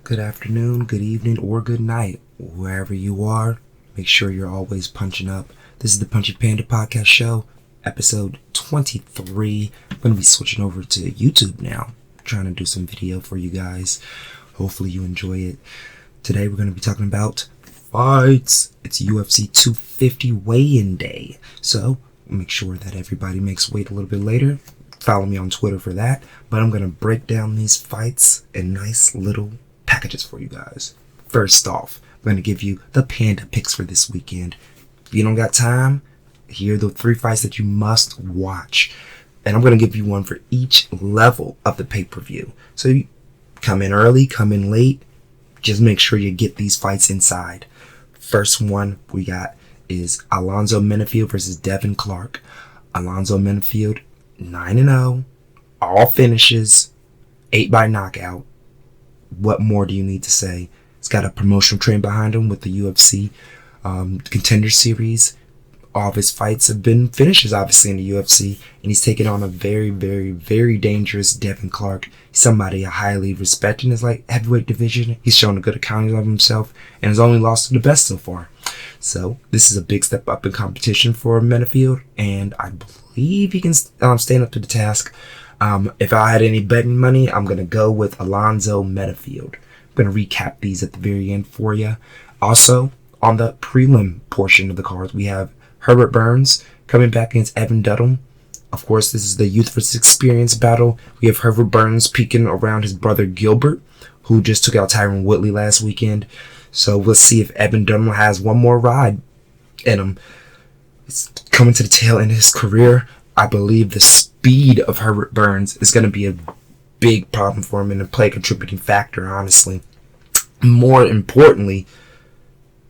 Good afternoon, good evening, or good night. Wherever you are, make sure you're always punching up. This is the Punchy Panda Podcast Show, episode 23. I'm going to be switching over to YouTube now. Trying to do some video for you guys. Hopefully you enjoy it. Today we're going to be talking about fights. It's UFC 250 weigh-in day. So make sure that everybody makes weight a little bit later. Follow me on Twitter for that. But I'm going to break down these fights in nice little packages for you guys. First off, I'm going to give you the Panda picks for this weekend. If you don't got time, here are the 3 fights that you must watch. And I'm going to give you one for each level of the pay-per-view. So you come in early, come in late. Just make sure you get these fights inside. First one we got is Alonzo Menifield versus Devin Clark. Alonzo Menifield, 9-0. All finishes, 8 by knockout. What more do you need to say? He's got a promotional train behind him with the UFC Contender Series. All of his fights have been finishes, obviously, in the UFC. And he's taken on a very, very, very dangerous Devin Clark. He's somebody I highly respect in his heavyweight division. He's shown a good accounting of himself and has only lost to the best so far. So this is a big step up in competition for Menifield. And I believe he can stand up to the task. If I had any betting money, I'm going to go with Alonzo Menifield. I'm going to recap these at the very end for you. Also, on the prelim portion of the card, we have Herbert Burns coming back against Evan Dudham. Of course, this is the youth versus experience battle. We have Herbert Burns peeking around his brother Gilbert, who just took out Tyron Woodley last weekend. So we'll see if Evan Dudham has one more ride in him. It's coming to the tail end of his career. I believe the speed of Herbert Burns is going to be a big problem for him and a contributing factor, honestly. More importantly,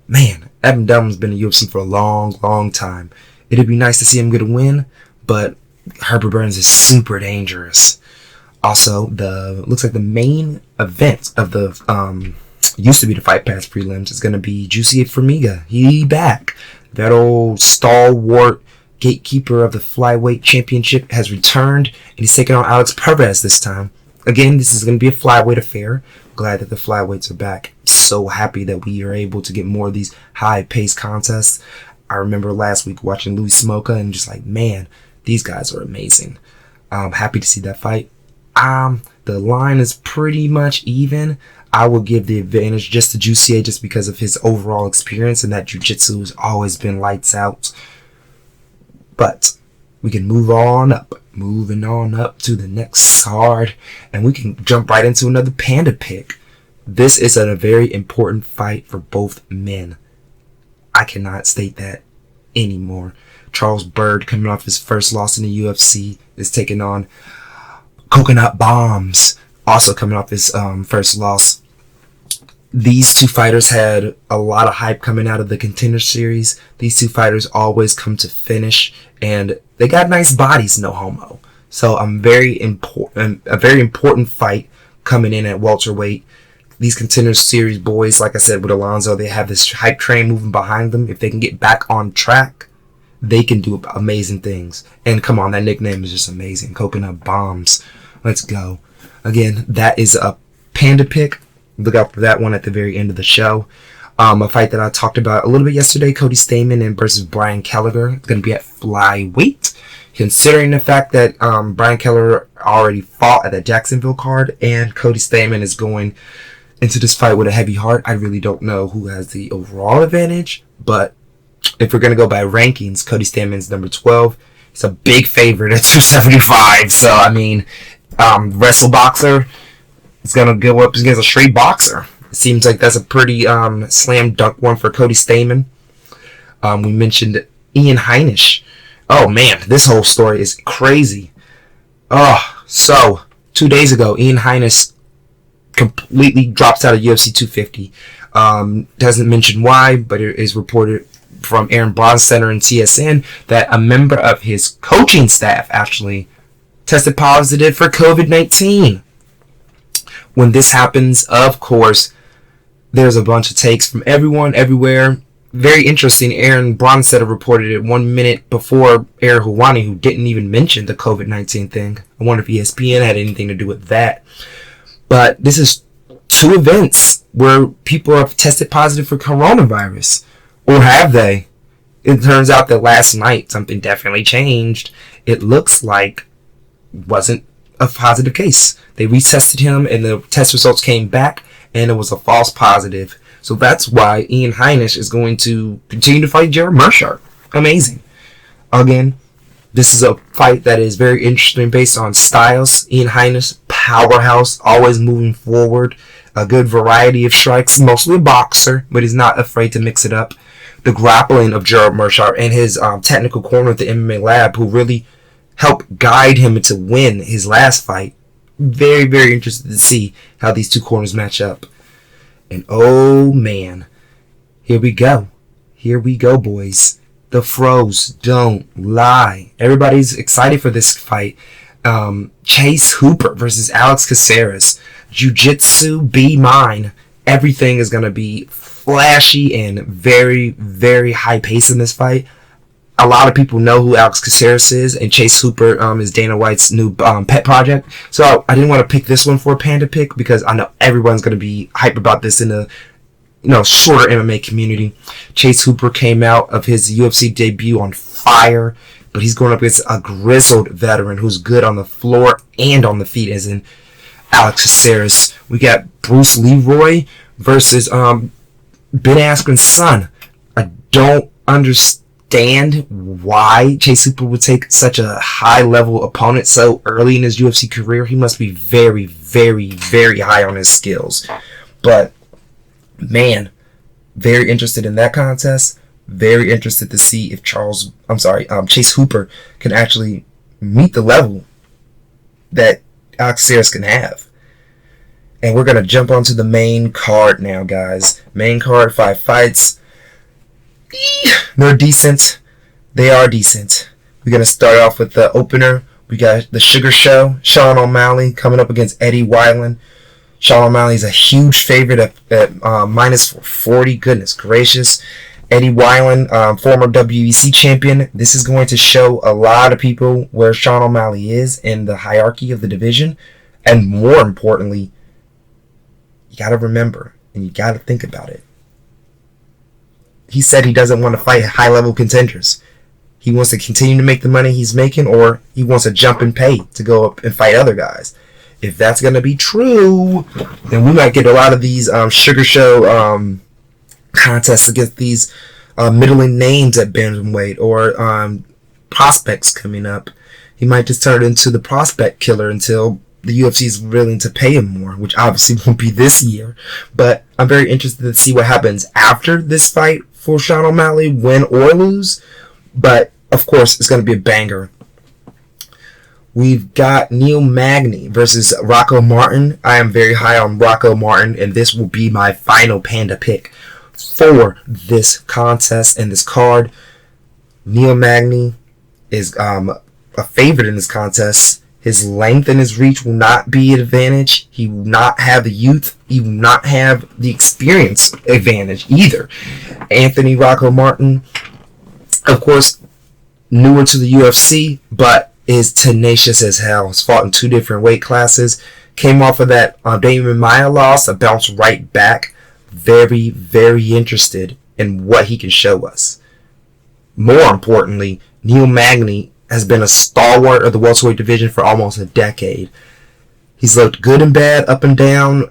man, Evan Dudham's been in UFC for a long, long time. It'd be nice to see him get a win, but Herbert Burns is super dangerous. Also, looks like the main event of the used to be the Fight Pass prelims is going to be Juicy Formiga. He back. That old stalwart gatekeeper of the flyweight championship has returned, and he's taking on Alex Perez this time. Again, this is going to be a flyweight affair. Glad that the flyweights are back. So happy that we are able to get more of these high-paced contests. I remember last week watching Louis Smolka and just like, man, these guys are amazing. I'm happy to see that fight. The line is pretty much even. I will give the advantage just to Juicy just because of his overall experience and that jiu-jitsu has always been lights out. But we can moving on up to the next card, and we can jump right into another Panda pick. This is a very important fight for both men. I cannot state that anymore. Charles Byrd, coming off his first loss in the UFC, is taking on Coconut Bombs, also coming off his first loss. These two fighters had a lot of hype coming out of the Contender Series. These two fighters always come to finish, and they got nice bodies, no homo. So a very important fight coming in at welterweight. These Contender Series boys, like I said with Alonzo, they have this hype train moving behind them. If they can get back on track, they can do amazing things. And come on, that nickname is just amazing. Coconut Bombs. Let's go. Again, that is a Panda pick. Look out for that one at the very end of the show. A fight that I talked about a little bit yesterday, Cody Stamann versus Brian Kelleher. It's going to be at flyweight. Considering the fact that Brian Kelleher already fought at the Jacksonville card and Cody Stamann is going into this fight with a heavy heart, I really don't know who has the overall advantage. But if we're going to go by rankings, Cody Stamann's number 12. He's a big favorite at 275. So, I mean, wrestle boxer. It's going to go up against a straight boxer. It seems like that's a pretty slam dunk one for Cody Stamann. We mentioned Ian Heinisch. Oh, man, this whole story is crazy. So 2 days ago, Ian Heinisch completely drops out of UFC 250. Doesn't mention why, but it is reported from Aaron Bronstetter and TSN that a member of his coaching staff actually tested positive for COVID-19. When this happens, of course, there's a bunch of takes from everyone, everywhere. Very interesting. Aaron Bronstetter reported it 1 minute before Ariel Helwani, who didn't even mention the COVID-19 thing. I wonder if ESPN had anything to do with that. But this is 2 events where people have tested positive for coronavirus. Or have they? It turns out that last night something definitely changed. It looks like wasn't a positive case. They retested him and the test results came back and it was a false positive. So that's why Ian Heinisch is going to continue to fight Gerald Meerschaert. Amazing. Again, this is a fight that is very interesting based on styles. Ian Heinisch, powerhouse, always moving forward. A good variety of strikes, mostly a boxer, but he's not afraid to mix it up. The grappling of Gerald Meerschaert and his technical corner at the MMA Lab, who really helped guide him to win his last fight. Very, very interested to see how these 2 corners match up. And oh man, here we go. Here we go, boys. The Froze don't lie. Everybody's excited for this fight. Chase Hooper versus Alex Caceres. Jiu-Jitsu, be mine. Everything is going to be flashy and very, very high pace in this fight. A lot of people know who Alex Caceres is, and Chase Hooper is Dana White's new pet project. So I didn't want to pick this one for a Panda pick because I know everyone's going to be hype about this in the shorter MMA community. Chase Hooper came out of his UFC debut on fire, but he's going up against a grizzled veteran who's good on the floor and on the feet, as in Alex Caceres. We got Bruce Leroy versus Ben Askren's son. I don't understand why Chase Hooper would take such a high-level opponent so early in his UFC career. He must be very, very, very high on his skills. But, man, very interested in that contest. Very interested to see if Chase Hooper can actually meet the level that Alex Caceres can have. And we're going to jump onto the main card now, guys. Main card, 5 fights. They're decent. They are decent. We're going to start off with the opener. We got the Sugar Show. Sean O'Malley coming up against Eddie Wineland. Sean O'Malley's a huge favorite at minus 440. Goodness gracious. Eddie Wineland, former WEC champion. This is going to show a lot of people where Sean O'Malley is in the hierarchy of the division. And more importantly, you got to remember and you got to think about it. He said he doesn't want to fight high-level contenders. He wants to continue to make the money he's making, or he wants to jump and pay to go up and fight other guys. If that's going to be true, then we might get a lot of these Sugar Show contests against these middling names at bantamweight or prospects coming up. He might just turn into the prospect killer until the UFC is willing to pay him more, which obviously won't be this year. But I'm very interested to see what happens after this fight for Sean O'Malley, win or lose. But, of course, it's going to be a banger. We've got Neil Magny versus Rocco Martin. I am very high on Rocco Martin, and this will be my final Panda pick for this contest and this card. Neil Magny is a favorite in this contest. His length and his reach will not be an advantage. He will not have the youth. He will not have the experience advantage either. Anthony Rocco Martin, of course, newer to the UFC, but is tenacious as hell. He's fought in 2 different weight classes. Came off of that Damian Maia loss, bounced right back. Very, very interested in what he can show us. More importantly, Neil Magny has been a stalwart of the welterweight division for almost a decade. He's looked good and bad, up and down.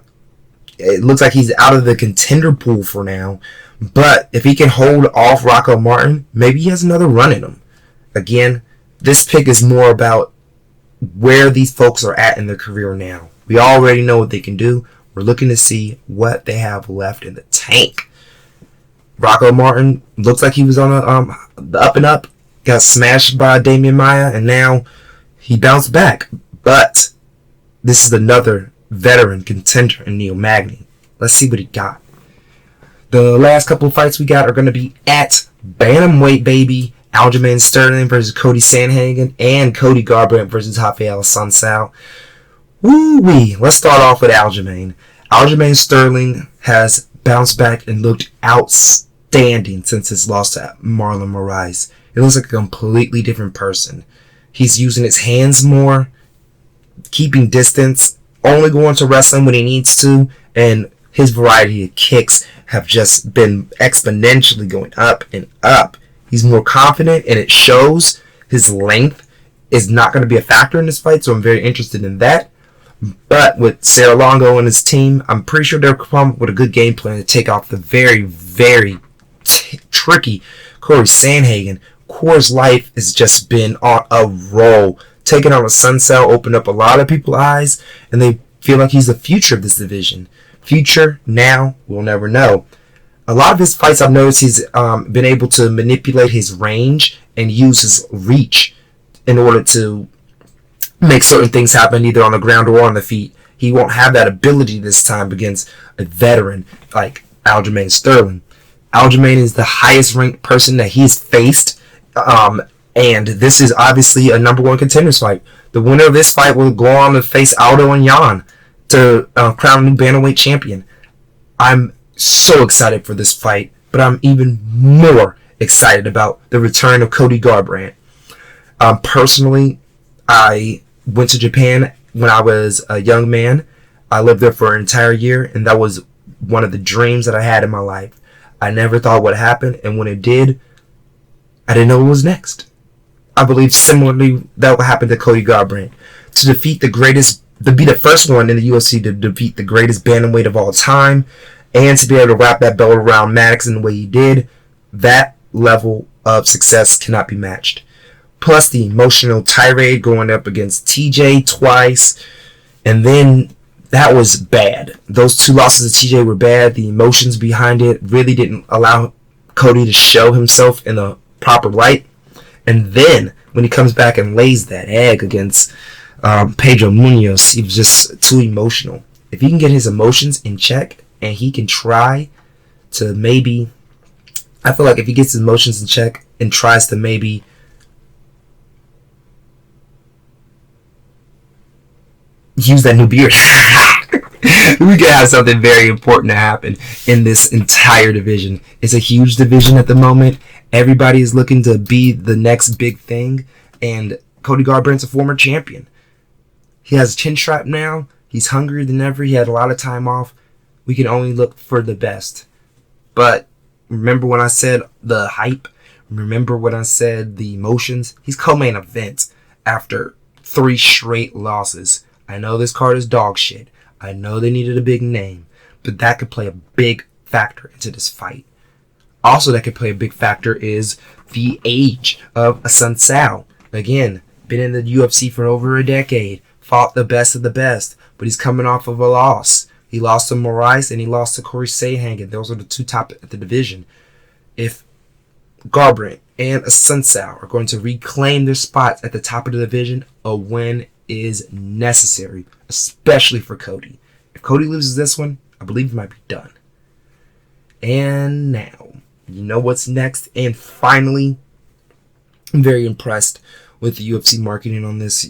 It looks like he's out of the contender pool for now. But if he can hold off Rocco Martin, maybe he has another run in him. Again, this pick is more about where these folks are at in their career now. We already know what they can do. We're looking to see what they have left in the tank. Rocco Martin looks like he was on the up and up. Got smashed by Damian Maia, and now he bounced back. But this is another veteran contender in Neil Magny. Let's see what he got. The last couple of fights we got are going to be at bantamweight, baby. Aljamain Sterling versus Cody Sandhagen, and Cody Garbrandt versus Rafael Sunsao. Woo-wee. Let's start off with Aljamain. Aljamain Sterling has bounced back and looked outstanding since his loss to Marlon Moraes. It looks like a completely different person. He's using his hands more, keeping distance, only going to wrestling when he needs to, and his variety of kicks have just been exponentially going up and up. He's more confident, and it shows. His length is not going to be a factor in this fight, so I'm very interested in that. But with Sarah Longo and his team, I'm pretty sure they're coming up with a good game plan to take off the very, very tricky Corey Sandhagen. Core's life has just been on a roll. Taking on a Sunsao opened up a lot of people's eyes, and they feel like he's the future of this division. Future, now, we'll never know. A lot of his fights, I've noticed he's been able to manipulate his range and use his reach in order to make certain things happen either on the ground or on the feet. He won't have that ability this time against a veteran like Aljamain Sterling. Aljamain is the highest ranked person that he's faced, and this is obviously a number one contenders fight. The winner of this fight will go on to face Aldo and Jan to crown a new bantamweight champion. I'm so excited for this fight, but I'm even more excited about the return of Cody Garbrandt. Personally, I went to Japan when I was a young man. I lived there for an entire year, and that was one of the dreams that I had in my life. I never thought what happened, and when it did, I didn't know what was next. I believe similarly that will happen to Cody Garbrandt. To defeat the greatest, to be the first one in the UFC to defeat the greatest bantamweight of all time, and to be able to wrap that belt around Maddox in the way he did, that level of success cannot be matched. Plus the emotional tirade going up against TJ twice, and then that was bad. Those two losses to TJ were bad. The emotions behind it really didn't allow Cody to show himself in the proper light. And then when he comes back and lays that egg against Pedro Munoz, he was just too emotional. If he can get his emotions in check and he can try to maybe, I feel like if he gets his emotions in check and tries to maybe use that new beard, we could have something very important to happen in this entire division. It's a huge division at the moment. Everybody is looking to be the next big thing, and Cody Garbrandt's a former champion. He has a chin strap now. He's hungrier than ever. He had a lot of time off. We can only look for the best. But remember when I said the hype? Remember when I said the emotions? He's co-main event after 3 straight losses. I know this card is dog shit. I know they needed a big name, but that could play a big factor into this fight. Also, that could play a big factor is the age of a Sun Sao. Again, been in the UFC for over a decade, fought the best of the best, but he's coming off of a loss. He lost to Moraes and he lost to Corey Sandhagen. Those are the two top at the division. If Garbrandt and a Sun Sao are going to reclaim their spots at the top of the division, a win is necessary, especially for Cody. If Cody loses this one, I believe he might be done. And now, you know what's next. And finally, I'm very impressed with the UFC marketing on this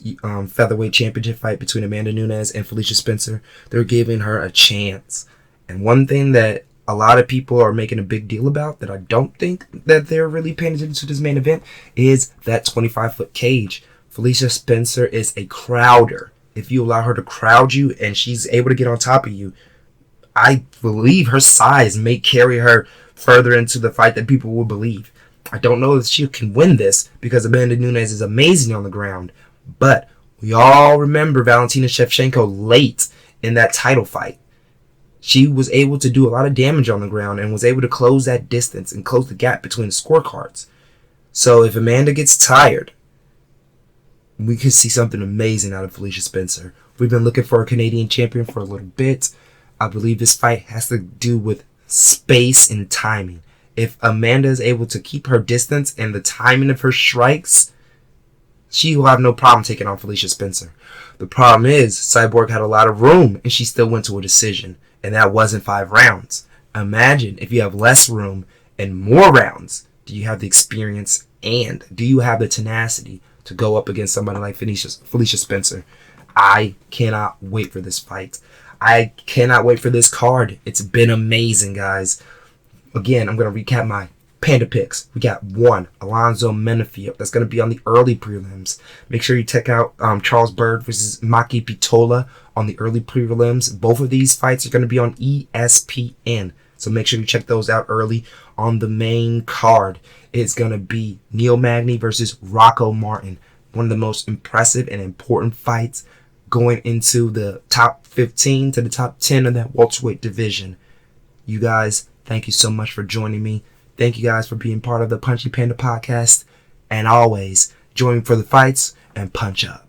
featherweight championship fight between Amanda Nunes and Felicia Spencer. They're giving her a chance. And one thing that a lot of people are making a big deal about that I don't think that they're really paying attention to this main event is that 25-foot cage. Felicia Spencer is a crowder. If you allow her to crowd you and she's able to get on top of you, I believe her size may carry her further into the fight than people will believe. I don't know if she can win this because Amanda Nunes is amazing on the ground, but we all remember Valentina Shevchenko late in that title fight. She was able to do a lot of damage on the ground and was able to close that distance and close the gap between the scorecards. So if Amanda gets tired, we could see something amazing out of Felicia Spencer. We've been looking for a Canadian champion for a little bit. I believe this fight has to do with space and timing. If Amanda is able to keep her distance and the timing of her strikes, she will have no problem taking on Felicia Spencer. The problem is, Cyborg had a lot of room and she still went to a decision. And that wasn't 5 rounds. Imagine if you have less room and more rounds. Do you have the experience and do you have the tenacity to go up against somebody like Felicia Spencer? I cannot wait for this fight. I cannot wait for this card. It's been amazing, guys. Again, I'm going to recap my Panda picks. We got one, Alonzo Menifee. That's going to be on the early prelims. Make sure you check out Charles Byrd versus Maki Pitola on the early prelims. Both of these fights are going to be on ESPN. So make sure you check those out early. On the main card, it's going to be Neil Magny versus Rocco Martin. One of the most impressive and important fights going into the top 15 to the top 10 of that welterweight division. You guys, thank you so much for joining me. Thank you guys for being part of the Punchy Panda podcast. And always, join for the fights and punch up.